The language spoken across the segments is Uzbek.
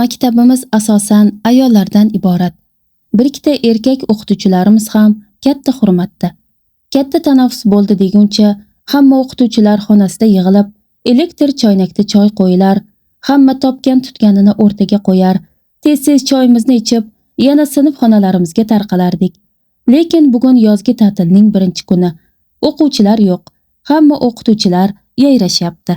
Maktabimiz asosan ayollardan iborat. Bir ikkita erkak o'qituvchilarimiz ham katta hurmatda. Katta tanaffus bo'ldi deguncha hamma o'qituvchilar xonasida yig'ilib, elektr choynakda choy qo'yilar, hamma topgan tutganini o'rtaga qo'yar, tez-tez choyimizni ichib, yana sinf xonalarimizga tarqalardik. Lekin bugun yozgi ta'tilning birinchi kuni. O'quvchilar yo'q, hamma o'qituvchilar yayrashyapti.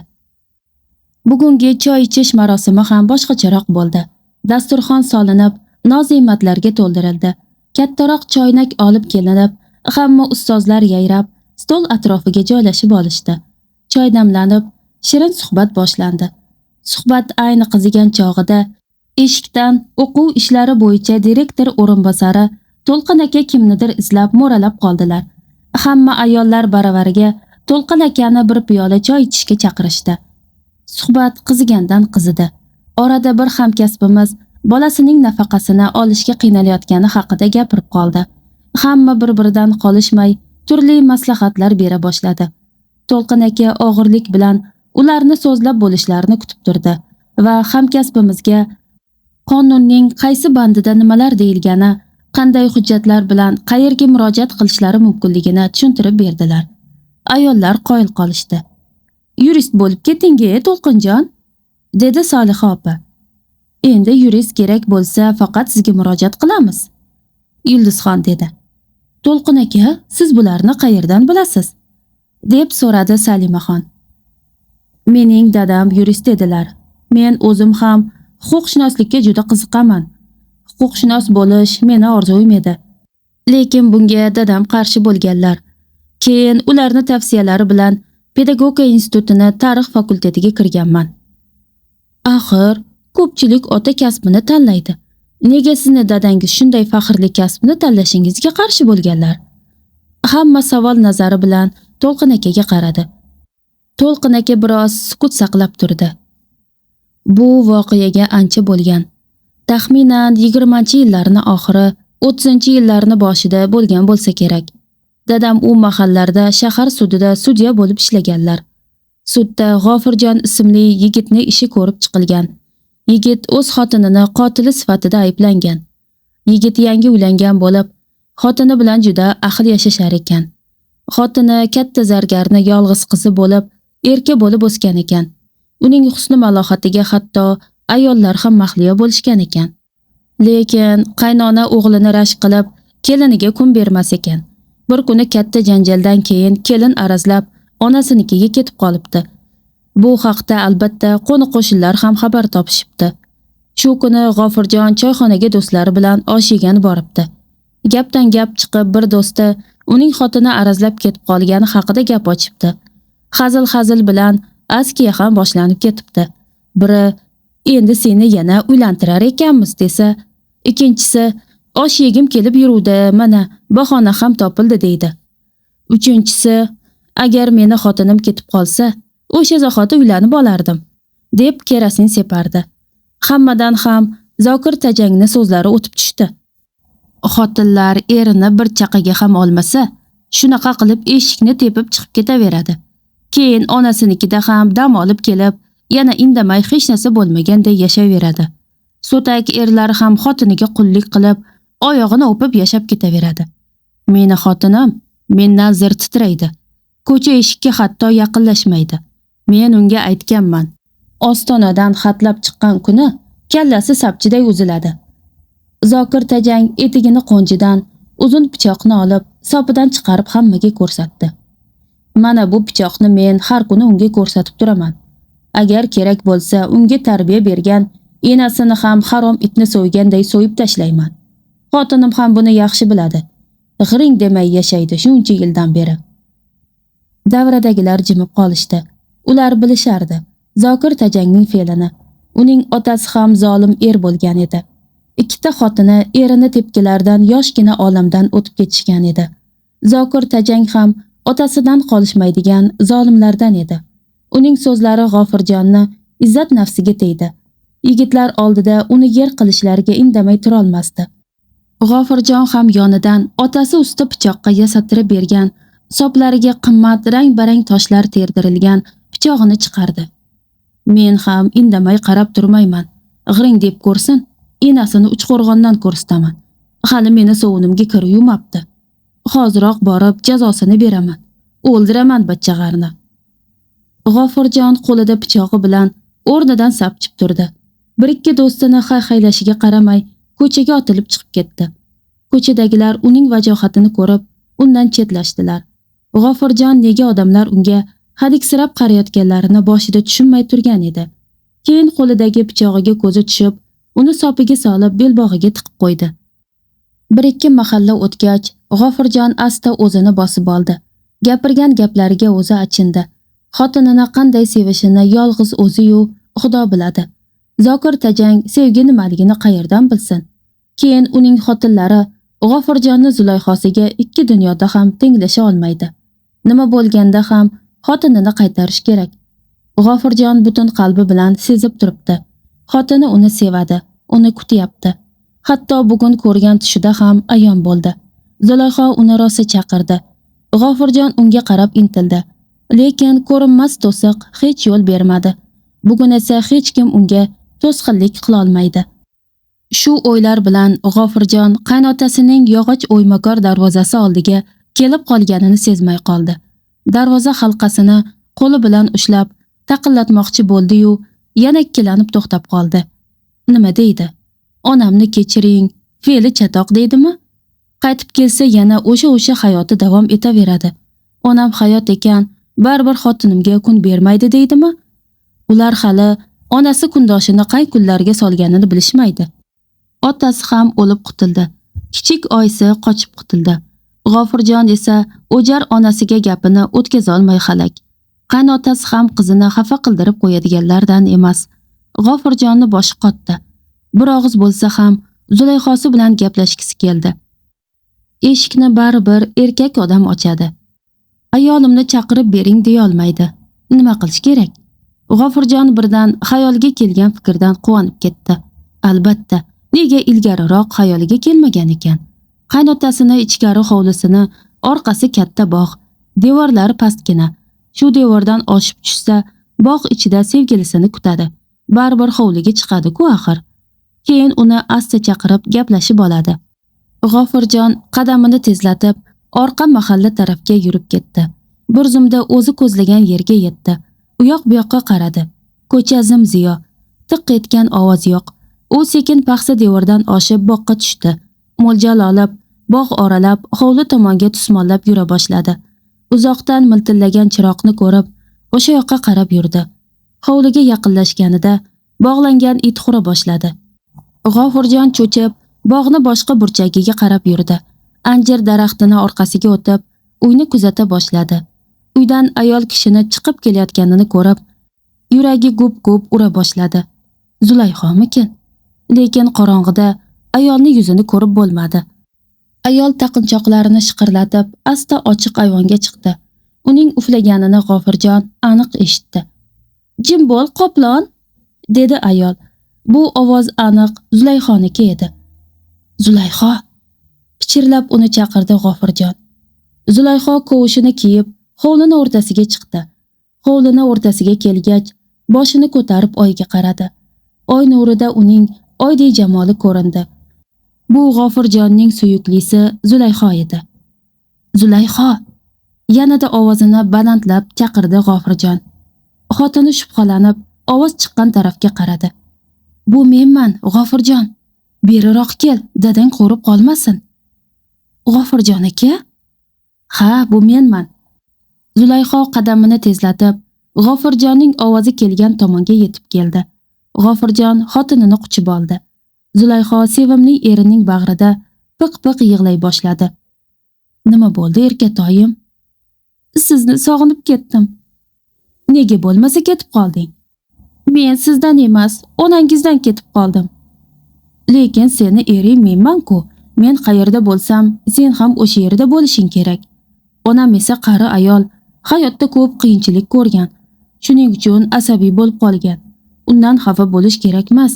Bugungi choy ichish marosimi ham boshqacharoq bo'ldi. Dasturxon solinib, noz-ne'matlarga to'ldirildi. Kattaroq choynak olib kelinib, hamma ustozlar yayrab, stol atrofiga joylashib olishdi. Choy damlanib, shirin suhbat boshlandi. Suhbat ayni qizigan chog'ida eshikdan o'quv ishlari bo'yicha direktor o'rinbosari To'lqin aka kimnidir izlab mo'ralab qoldilar. Hamma ayollar baravariga To'lqin akani bir piyola choy ichishga chaqirishdi. Suhbat qizigandan qizidi. Orada bir hamkasbimiz bolasining nafaqasini olishga qiynalayotgani haqida gapirib qoldi. Hamma bir-biridan qolishmay turli maslahatlar bera boshladi. To'lqin aka og'irlik bilan ularni so'zlab bo'lishlarini kutib turdi va hamkasbimizga qonunning qaysi bandida nimalar deyilgani, qanday hujjatlar bilan qayerga murojaat qilishlari mumkinligini tushuntirib berdilar. Ayollar qoyil qolishdi. "Yurist bo'lib keting-e, To'lqinjon", dedi Soliha opa. "Endi yurist kerak bo'lsa, faqat sizga murojaat qilamiz", Yulduzxon dedi. "To'lqin aka, siz bularni qayerdan bilasiz?" deb so'radi Salimaxon. "Mening dadam yurist edilar. Men o'zim ham huquqshunoslikka juda qiziqaman. Huquqshunos bo'lish meni orzum edi. Lekin bunga dadam qarshi bo'lganlar. Keyin ularning tavsiyalari bilan Pedagogika institutini tarix fakultetiga kirganman. Axir ko'pchilik ota kasbini tanlaydi. Nega sizni dadangiz shunday faxrli kasbni tanlashingizga qarshi bo'lganlar?" Hamma savol nazari bilan To'lqin akaga qaradi. To'lqin aka biroz sukut saqlab turdi. Bu voqeaga ancha bo'lgan. Taxminan 20-yillarning oxiri, 30-yillarning boshida bo'lgan bo'lsa kerak. Dadam u mahallarda shahar sudida sudya bo'lib ishlaganlar. Sudda G'ofirjon ismli yigitni ishi ko'rib chiqilgan. Yigit o'z xotinini qotili sifatida ayblangan. Yigit yangi uylangan bo'lib, xotini bilan juda ahil yashashar ekan. Xotini katta zargarni yolg'iz qizi bo'lib, erka bo'lib o'sgan ekan. Uning husni malohatiga hatto ayollar ham mahliyo bo'lishgan ekan. Lekin qaynona o'g'lini rashk qilib, keliniga kun bermas ekan. Bir kuni katta janjaldan keyin kelin arazlab onasinikiga ketib qolibdi. Bu haqda albatta qo'ni-qo'shnilar ham xabar topishibdi. Shu kuni G'ofirjon choyxonaga do'stlari bilan osh yegan boribdi. Gapdan gap chiqib bir do'sti uning xotini arazlab ketib qolgani haqida gap ochibdi. Hazil bilan askiya ham boshlanib ketibdi. Biri "Endi seni yana uylantirar ekanmiz" desa, ikkinchisi "Osh yegim kelib yuruvdi, mana bahona ham topildi" deydi. Uchinchisi "Agar meni xotinim ketib qolsa, o'sha zahoti uylanib olardim" deb kerosin separdi. Hammadan ham Zokir tajangni so'zlari o'tib tushdi. Xotinlar erini bir chaqaga ham olmasa, shunaqa qilib eshikni tepib chiqib ketaveradi. Keyin onasinikida ham dam olib kelib, yana indamay hech narsa bo'lmaganday yashayveradi. So'tak erlari ham xotiniga qullik qilib, oyog'ini o'pib yashab ketaveradi. Meni xotinim mendan zir titraydi. Ko'cha eshikka hatto yaqinlashmaydi. Men unga aytganman. Ostonadan xatlab chiqqan kuni kallasi sapchiday uziladi. Zokir tajang etigini qo'njidan uzun pichoqni olib, sopidan chiqarib hammaga ko'rsatdi. "Mana bu pichoqni men har kuni unga ko'rsatib turaman. Agar kerak bo'lsa, unga tarbiya bergan enasini ham harom itni so'yganday so'yib tashlayman. Xotinim ham buni yaxshi biladi. G'iring demay yashaydi shuncha yildan beri." Davradagilar jimib qolishdi. Ular bilishardi Zokir tajangning fe'lini. Uning otasi ham zolim er bo'lgan edi. Ikkita xotini erini tepkilardan yoshgina olamdan o'tib ketishgan edi. Zokir tajang ham otasidan qolishmaydigan zolimlardan edi. Uning so'zlari G'ofirjonni izzat nafsiga tegdi. Yigitlar oldida uni yer qilishlariga indamay tura olmasdi. G'ofirjon ham yonidan otasi usti pichoqqa yasatirib bergan, soplariga qimmat rang-barang toshlar terdirilgan pichog'ini chiqardi. "Men ham indamay qarab turmayman. g'iring deb ko'rsin, enasini Uchqo'rg'ondan ko'rsataman. Hali meni sovunimga kir yumabdi. Hoziroq borib jazosini beraman. O'ldiraman bachchag'arni. G'ofurjon qo'lida pichog'i bilan o'rnidan sapchib turdi. Bir-ikki do'stini hay-haylashiga qaramay ko'chaga otilib chiqib ketdi. Ko'chadagilar uning vajohatini ko'rib, undan chetlashdilar. G'ofurjon nega odamlar unga hadiksirab qarayotganlarini boshida tushunmay turgan edi. Keyin qo'lidagi pichog'iga ko'zi tushib, uni sopiga solib belbog'iga tiqib qo'ydi. Bir-ikki mahalla o'tgach, G'ofurjon asta o'zini bosib oldi. Gapirgan gaplariga o'zi achindi. Xotinini qanday sevishini yolg'iz o'zi-yu Xudo biladi. Zokir tajang sevgi nimaligini qayerdan bilsin? Keyin uning xotinlari G'ofurjonni Zulayxosiga ikki dunyoda ham tenglasha olmaydi. Nima bo'lganda ham xotinini qaytarish kerak. G'ofurjon butun qalbi bilan sezib turibdi. Xotini uni sevadi, uni kutyapti. Hatto bugun ko'rgan tushida ham ayon bo'ldi. Zulayxo uni rosa chaqirdi. G'ofurjon unga qarab intildi. Lekin ko'rinmas to'siq hech yo'l bermadi. Bugun esa hech kim unga to'sqinlik qila olmaydi. Shu o'ylar bilan G'ofurjon qaynotasining yog'och o'ymakor darvozasi oldiga kelib qolganini sezmay qoldi. Darvoza halqasini qo'li bilan ushlab taqillatmoqchi bo'ldi-yu, yana ikkilanib to'xtab qoldi. Nima deydi? Onamni kechiring, fe'li chatoq deydimi? Qaytib kelsa yana o'sha hayoti davom etaveradi. Onam hayot ekan, baribir xotinimga kun bermaydi deydimi? Ular hali onasi kundoshini qay kunlarga solganini bilishmaydi. Otasi ham o'lib qutuldi. Kichik oyisi qochib qutuldi. G'ofurjon esa o'jar onasiga gapini o'tkaza olmay halak. Qaynotasi ham qizini xafa qildirib qo'yadiganlardan emas. G'ofurjonni boshi qotdi. Bir og'iz bo'lsa ham Zulayxosi bilan gaplashgisi keldi. Eshikni baribir erkak odam ochadi. Ayolimni chaqirib bering deya olmaydi. Nima qilish kerak? G'ofurjon birdan xayoliga kelgan fikrdan quvonib ketdi. Albatta, nega ilgariroq xayoliga kelmagan ekan? Qaynotasini ichkari hovlisini, orqasi katta bog', devorlari pastgina. Shu devordan oshib tushsa, bog' ichida sevgilisini kutadi. Baribir hovliga chiqadi-ku axir. Keyin uni asta chaqirib gaplashib oladi. G'ofurjon qadamini tezlatib, orqa mahalla tarafga yurib ketdi. Bir zumda o'zi ko'zlagan yerga yetdi. U yoq bu yoqqa qaradi. Ko'cha zim-ziyo, tiq etgan ovoz yo'q. U sekin paxsa devordan oshib boqqa tushdi. Mo'ljal olib, bog' oralab, hovli tomonga tusmollab yura boshladi. Uzoqdan miltillagan chiroqni ko'rib, o'sha yoqqa qarab yurdi. Hovliga yaqinlashganida bog'langan it hura boshladi. G'ofurjon cho'chib, bog'ni boshqa burchagiga qarab yurdi. Anjir daraxtini orqasiga o'tib, uyni kuzata boshladi. Uydan ayol kishini chiqib kelayotganini ko'rib, yuragi gup-gup ura boshladi. Zulayxomikin? Lekin qorong'ida ayolni yuzini ko'rib bo'lmadi. Ayol taqinchoqlarini shiqirlatib, asta ochiq ayvonga chiqdi. Uning uflaganini G'ofurjon aniq eshitdi. "Jim bo'l, qoplon", dedi ayol. Bu ovoz aniq Zulayxoniki edi. "Zulayxo", pichirlab uni chaqirdi G'ofurjon. Zulayxo kovushini kiyib, hovlini o'rtasiga chiqdi. Hovlini o'rtasiga kelgach, boshini ko'tarib oyga qaradi. Oy nurida uning oydek jamoli ko'rindi. Bu G'ofurjonning suyuklisi Zulayxo edi. "Zulayxo", yanada ovozini balandlab chaqirdi G'ofurjon. Xotini shubhalanib, ovoz chiqqan tarafga qaradi. "Bu menman, G'ofurjon. Beriroq kel, dadang qo'rib qolmasin." "G'ofurjon aka?" "Ha, bu menman." Zulayxo qadamini tezlatib, G'ofurjonning ovozi kelgan tomonga yetib keldi. G'ofurjon xotinini quchib oldi. Zulayxo sevimli erining bag'rida piq-piq yig'lay boshladi. "Nima bo'ldi, erkatoyim?" "Sizni sog'inib ketdim." "Nega bo'lmasa ketib qolding?" "Men sizdan emas, onangizdan ketib qoldim." "Lekin seni ering menman-ku. Men qayerda bo'lsam, sen ham o'sha yerda bo'lishing kerak." Onam esa qari ayol, hayotda ko'p qiyinchilik ko'rgan. Shuning uchun asabiy bo'lib qolgan. Undan xafa bo'lish kerak emas.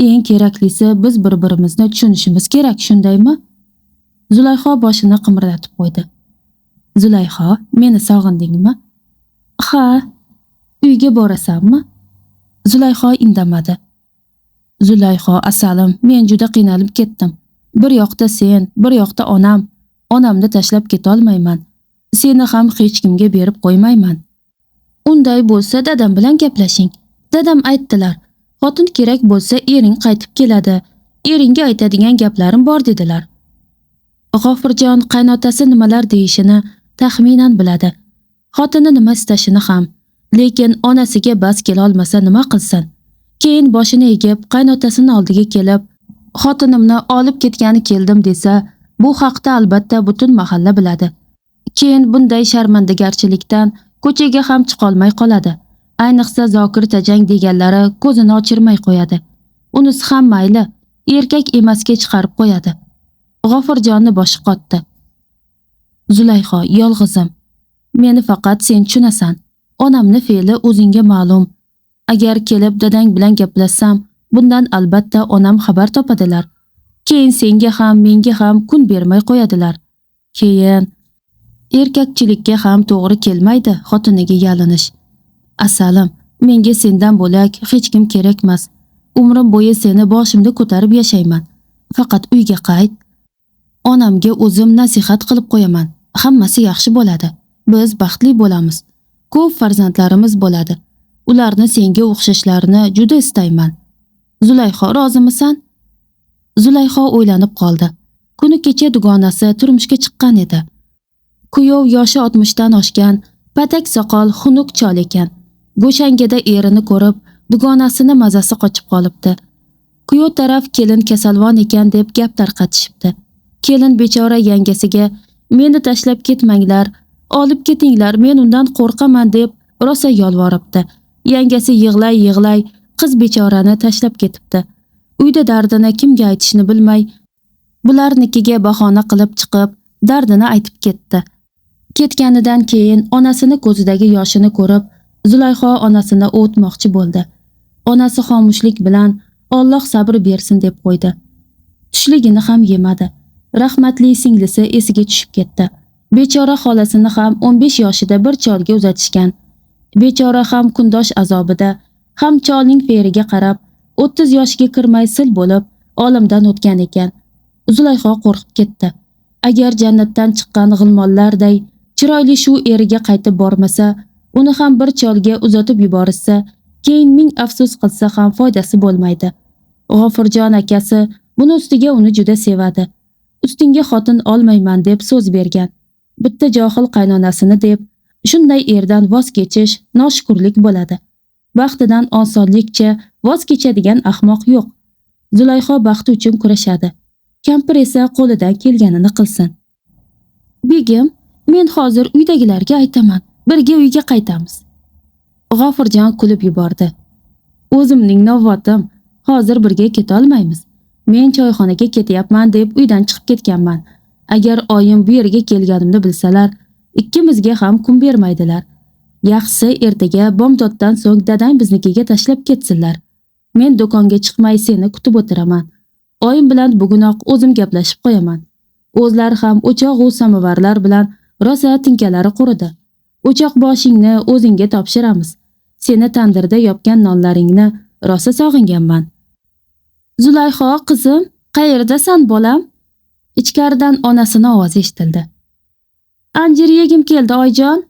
Eng keraklisi biz bir-birimizni tushunishimiz kerak, shundaymi? Zulayxo boshini qimirlatib qo'ydi. "Zulayxo, meni sog'indingmi?" "Ha." "Uyga borasanmi?" Zulayxo indamadi. Zulayho, asalim, men juda qiynalib ketdim. Bir yoqda sen, bir yoqda onam. Onamni tashlab keta olmayman. Seni ham hech kimga berib qo'ymayman. Unday bo'lsa dadam bilan gaplashing. Dadam aytdilar, xotin kerak bo'lsa ering qaytib keladi. Eringga aytadigan gaplarim bor dedilar. G'ofurjon qaynotasi nimalar deyishini taxminan biladi. Xotini nima istashini ham, lekin onasiga bas kela olmasa nima qilsin? Keyin boshini egib qaynotasining oldiga kelib, xotinimni olib ketgani keldim desa, bu haqda albatta butun mahalla biladi. Keyin bunday sharmandagarchilikdan ko'chaga ham chiqolmay qoladi. Ayniqsa Zokir tajang deganlari ko'zini ochirmay qo'yadi. Unisi ham mayli, erkak emasga chiqarib qo'yadi. G'ofurjonni boshi qotdi. Zulayho, yolg'izim. Meni faqat sen tushunasan. Onamni fe'li o'zingga ma'lum. Agar kelib dadang bilan gaplashsam, bundan albatta onam xabar topadilar. Keyin senga ham, menga ham kun bermay qo'yadilar. Keyin erkakchilikka ham to'g'ri kelmaydi xotiniga yalinish. Asalim, menga sendan bo'lak hech kim kerakmas. Umrim bo'yi seni boshimda ko'tarib yashayman. Faqat uyga qayt. Onamga o'zim nasihat qilib qo'yaman. Hammasi yaxshi bo'ladi. Biz baxtli bo'lamiz. Ko'p farzandlarimiz bo'ladi. Ularni senga o'xshashlarini juda istayman. Zulayho, rozimisan? Zulayho o'ylanib qoldi. Kuni kecha dugonasi turmushga chiqqan edi. Kuyov yoshi 60 dan oshgan, patak soqol, xunuk chol ekan. Go'shangida erini ko'rib, dugonasini mazasi qochib qolibdi. Kuyov taraf kelin kasalvon ekan deb gap tarqatishibdi. Kelin bechora yangasiga meni tashlab ketmanglar, olib ketinglar, men undan qo'rqaman deb rosa yolvoribdi. Yangasi yig'lay-yig'lay qiz bechorani tashlab ketibdi. Uyda dardini kimga aytishni bilmay, bularnikiga bahona qilib chiqib, dardini aytib ketdi. Ketganidan keyin onasini ko'zidagi yoshini ko'rib, Zulayho onasini o'tmoqchi bo'ldi. Onasi xomushlik bilan Alloh sabr bersin deb qo'ydi. Tushligini ham yemadi. Rahmatli singlisi esiga tushib ketdi. Bechora xolasini ham 15 yoshida bir cholga uzatishgan. Bechora ham kundosh azobida, ham cholning fe'riga qarab 30 yoshga kirmay sil bo'lib olamdan o'tgan ekan. Zulayho qo'rqib ketdi. Agar jannatdan chiqqan g'ilmonlarday chiroyli shu eriga qaytib bormasa, uni ham bir cholga uzatib yuborsa, keyin ming afsus qilsa ham foydasi bo'lmaydi. G'ofurjon akasi buni ustiga uni juda sevadi. Ustinga xotin olmayman deb so'z bergan. Bitta johil qaynonasini deb shunday erdan voz kechish noshukrlik bo'ladi. Baxtidan osonlikcha voz kechadigan ahmoq yo'q. Zulayho baxti uchun kurashadi. Kampir esa qo'lidan kelganini qilsin. Begim, men hozir uydagilarga aytaman. Birga uyga qaytamiz. G'ofurjon kulib yubordi. O'zimning novatim, hozir birga keta olmaymiz. Men choyxonaga ketyapman deb uydan chiqib ketganman. Agar oyim bu yerga kelganimni bilsalar, ikkimizga ham kun bermaydilar. Yaxshisi ertaga bomdoddan so'ng dadang biznikiga tashlab ketsinlar. Men do'konga chiqmay seni kutib o'tiraman. Oyim bilan bugunoq o'zim gaplashib qo'yaman. O'zlari ham o'choq va samovarlar bilan rosa tinkalari quridi. O'choq boshingni o'zingga topshiramiz. Seni tandirda yopgan nonlaringni rosa sog'inganman. Zulayho, qizim, qayerdasan bolam? Ichkaridan onasining ovozi eshitildi. Anjir yegim keldi, oyijon.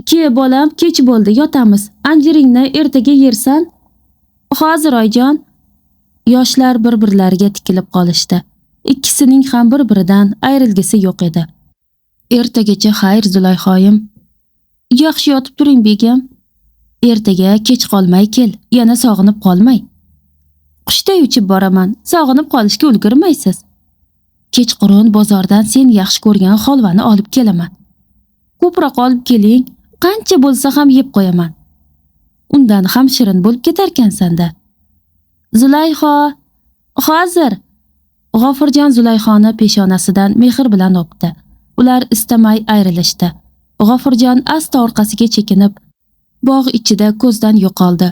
Ke bolam, kech bo'ldi, yotamiz. Anjiringni ertaga yersan? Hozir, oyijon. Yoshlar bir-birlariga tikilib qolishdi. Ikkisining ham bir-biridan ayrilgisi yo'q edi. Ertagacha xayr, Zulayhoyim. Yaxshi yotib turing, begim. Ertaga kech qolmay kel, yana sog'inib qolmay. Qushday uchib boraman, sog'inib qolishga ulgurmaysiz. Kechqurun bozordan sen yaxshi ko'rgan holvani olib kelaman. Ko'proq olib keling, qancha bo'lsa ham yeb qo'yaman. Undan ham shirin bo'lib ketarkansan-da. Zulayho, hozir. G'ofurjon Zulayxoni peshonasidan mehr bilan o'pdi. Ular istamay ayrilishdi. G'ofurjon asta orqasiga chekinib, bog' ichida ko'zdan yo'qoldi.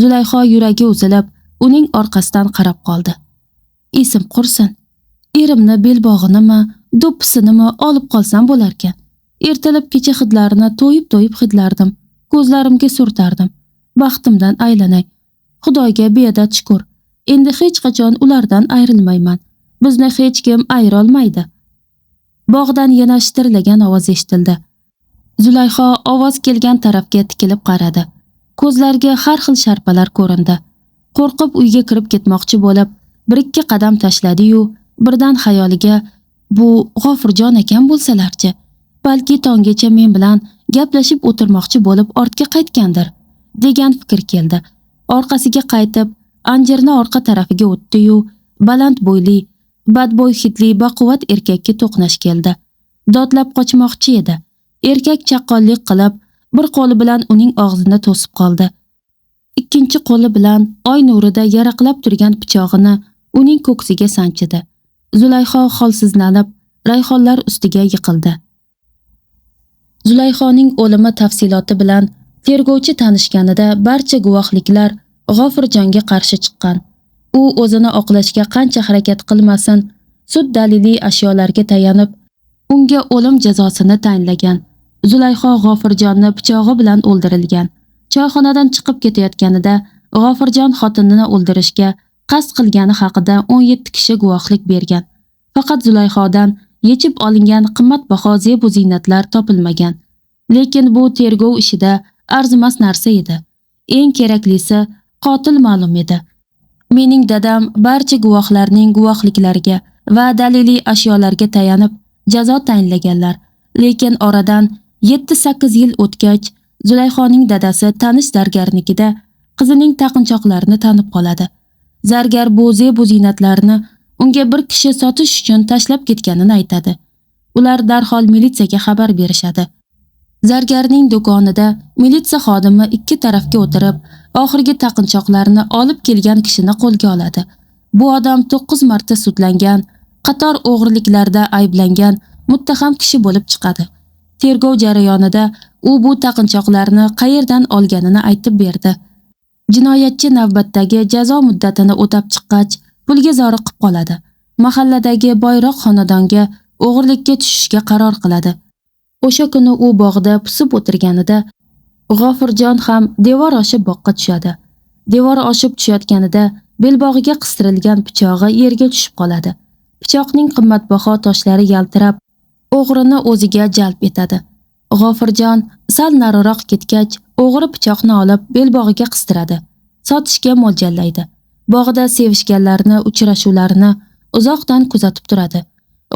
Zulayho yuragi uzilib, uning orqasidan qarab qoldi. Esim qursin. Erimni belbog'inimi, do'ppisinimi olib qolsam bo'larkan. Ertalab kecha hidlarini to'yib hidlardim. Ko'zlarimga surtardim. Baxtimdan aylanay. Xudoga beadad shukr. Endi hech qachon ulardan ayrilmayman. Bizni hech kim ayira olmaydi. Bog'dan yana shitirlagan ovoz eshitildi. Zulayho ovoz kelgan tarafga tikilib qaradi. Ko'zlariga har xil sharpalar ko'rindi. Qo'rqib uyga kirib ketmoqchi bo'lib, bir-ikki qadam tashladi-yu, birdan xayoliga bu G'ofurjon akam bo'lsalarchi, balki tonggacha men bilan gaplashib o'tirmoqchi bo'lib ortga qaytgandir, degan fikr keldi. Orqasiga qaytib, anjirni orqa tarafiga o'tdi-yu, baland bo'yli, badbo'y hidli baquvvat erkakka to'qnash keldi. Dodlab qochmoqchi edi. Erkak chaqqonlik qilib, bir qo'li bilan uning og'zini to'sib qoldi. Ikkinchi qo'li bilan oy nurida yaraqlab turgan pichog'ini uning ko'ksiga sanchidi. Zulayho holsizlanib, rayhonlar ustiga yiqildi. Zulayhoning o'limi tafsiloti bilan tergovchi tanishganida barcha guvohliklar G'ofurjonga qarshi chiqqan. U o'zini oqlashga qancha harakat qilmasin, sud daliliy ashyolarga tayanib, unga o'lim jazosini tayinlagan. Zulayho G'ofurjonni pichog'i bilan o'ldirilgan. Choyxonadan chiqib ketayotganida G'ofurjon xotinini o'ldirishga qasd qilgani haqida 17 kishi guvohlik bergan. Faqat Zulayhodan yechib olingan qimmatbaho zeb-u ziynatlar topilmagan. Lekin bu tergov ishida arzimas narsa edi. Eng keraklisi qotil ma'lum edi. Mening dadam barcha guvohlarning guvohliklariga va daliliy ashyolarga tayanib jazo tayinlaganlar. Lekin oradan 7-8 yil o'tgach, Zulayhoning dadasi tanish zargarnikida qizining taqinchoqlarini tanib qoladi. Zargar bu zeb-u ziynatlarni unga bir kishi sotish uchun tashlab ketganini aytadi. Ular darhol militsiyaga xabar berishadi. Zargarning do'konida militsiya xodimi ikki tarafga o'tirib, oxirgi taqinchoqlarni olib kelgan kishini qo'lga oladi. Bu odam 9 marta sudlangan, qator o'g'riliklarda ayblangan muttaham kishi bo'lib chiqadi. Tergov jarayonida u bu taqinchoqlarni qayerdan olganini aytib berdi. Jinoyatchi navbatdagi jazo muddatini o'tab chiqqach, pulga zoriqib qoladi. Mahalladagi boyroq xonadonga o'g'irlikka tushishga qaror qiladi. O'sha kuni u bog'da pusib o'tirganida G'ofurjon ham devor oshib boqqa tushadi. Devor oshib tushayotganida belbog'iga qistirilgan pichog'i yerga tushib qoladi. Pichoqning qimmatbaho toshlari yaltirab, o'g'rini o'ziga jalb etadi. G'ofurjon sal nariroq ketgach, o'g'ri pichoqni olib belbog'iga qistiradi. Sotishga mo'ljallaydi. Bog'da sevishganlarni uchrashuvlarini uzoqdan kuzatib turadi.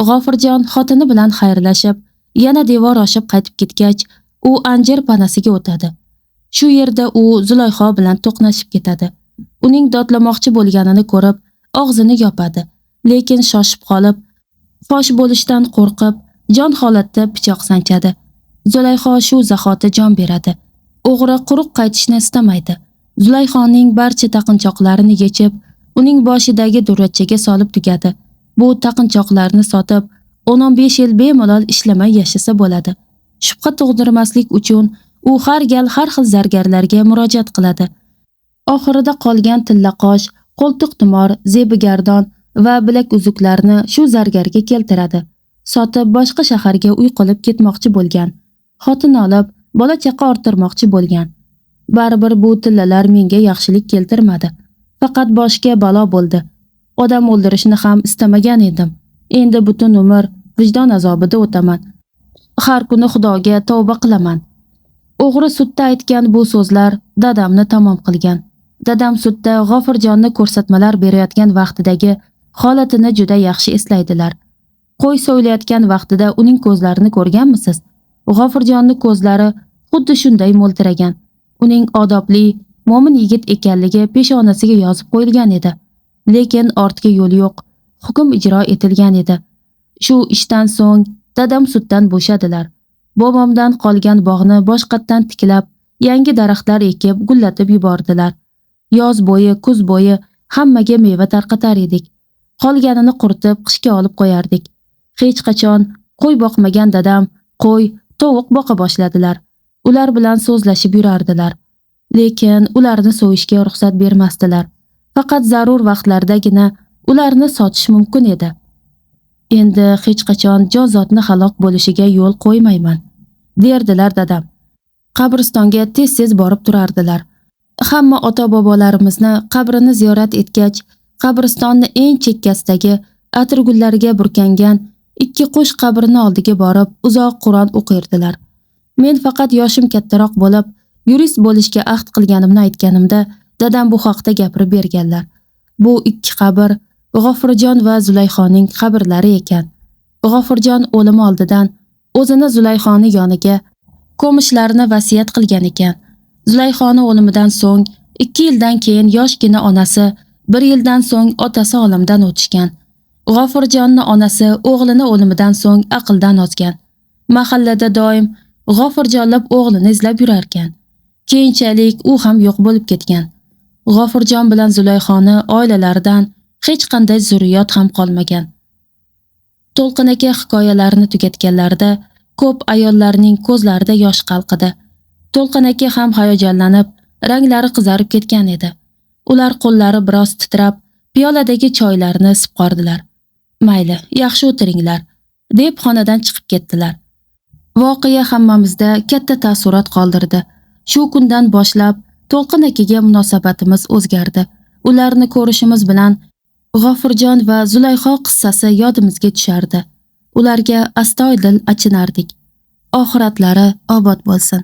G'ofurjon xotini bilan xayrlashib, yana devor oshib qaytib ketgach, u anjir panasiga o'tadi. Shu yerda u Zulayho bilan to'qnashib ketadi. Uning dodlamoqchi bo'lganini ko'rib, og'zini yopadi. Lekin shoshib qolib, fosh bo'lishdan qo'rqib, jon holatda pichoq sanchadi. Zulayho shu zahoti jon beradi. O'g'ri quruq qaytishni istamaydi. Zulayhoning barcha taqinchoqlarini yechib, uning boshidagi durratchaga solib tugadi. Bu taqinchoqlarni sotib, 15 yil bemalol ishlamay yashasa bo'ladi. Shubha tug'dirmaslik uchun u har gal har xil zargarlarga murojaat qiladi. Oxirida qolgan tillaqosh, qo'ltiqtumor, zebigardon va bilak uzuklarni shu zargarga keltiradi. Sotib boshqa shaharga uy qilib ketmoqchi bo'lgan. Xotin olib, bola chaqa orttirmoqchi bo'lgan. Baribir bu tillalar menga yaxshilik keltirmadi. Faqat boshga balo bo'ldi. Odam o'ldirishni ham istamagan edim. Endi butun umr vijdon azobida o'taman. Har kuni Xudoga tavba qilaman. O'g'ri sudda aytgan bu so'zlar dadamni tamom qilgan. Dadam sudda G'ofurjonni ko'rsatmalar berayotgan vaqtidagi holatini juda yaxshi eslaydilar. Qo'y so'ylayotgan vaqtida uning ko'zlarini ko'rganmisiz? G'ofurjonni ko'zlari xuddi shunday mo'ltiragan. Uning odobli, mo'min yigit ekanligi peshonasiga yozib qo'yilgan edi. Lekin ortga yo'l yo'q. Hukm ijro etilgan edi. Shu ishdan so'ng dadam suddan bo'shadilar. Bobomdan qolgan bog'ni boshqatdan tiklab, yangi daraxtlar ekib, gullatib yubordilar. Yoz bo'yi, kuz bo'yi hammaga meva tarqatar edik. Qolganini quritib qishga olib qo'yardik. Hech qachon qo'y boqmagan dadam qo'y, tovuq boqa boshladilar. Ular bilan so'zlashib yurardilar. Lekin ularni so'yishga ruxsat bermasdilar. Faqat zarur vaqtlardagina ularni sotish mumkin edi. Endi hech qachon jonzotni halok bo'lishiga yo'l qo'ymayman, derdilar dadam. Qabristonga tez-tez borib turardilar. Hamma ota-bobolarimizni qabrini ziyorat etgach, qabristonni eng chekkasidagi atirgullarga burkangan ikki qush qabrini oldiga borib uzoq Qur'on o'qirdilar. Men faqat yoshim kattaroq bo'lib, yurist bo'lishga ahd qilganimni aytganimda, dadam bu haqda gapirib berganlar. Bu ikki qabr G'ofurjon va Zulayxoning qabrlari ekan. G'ofurjon o'limi oldidan o'zini Zulayxoni yoniga ko'mishlarini vasiyat qilgan ekan. Zulayxoni o'limidan so'ng 2 yildan keyin yoshgina onasi, 1 yildan so'ng otasi olamdan o'tishgan. G'ofurjonni onasi o'g'lini o'limidan so'ng aqldan ozgan. Mahallada doim G'ofurjonlab o'g'lini izlab yurarkan. Keyinchalik u ham yo'q bo'lib ketgan. G'ofurjon bilan Zulayxoni oilalaridan hech qanday zurriyot ham qolmagan. To'lqin aka hikoyalarini tugatganlarida ko'p ayollarning ko'zlarida yosh qalqidi. To'lqin aka ham hayajonlanib, ranglari qizarib ketgan edi. Ular qo'llari biroz titrab, piyoladagi choylarni sipqordilar. Mayli, yaxshi o'tiringlar, deb xonadan chiqib ketdilar. Voqea hammamizda katta taassurot qoldirdi. Shu kundan boshlab To'lqin akaga munosabatimiz o'zgardi. Ularni ko'rishimiz bilan G'ofurjon va Zulayxo qissasi yodimizga tushardi. Ularga astoydil achinardik. Oxiratlari obod bo'lsin.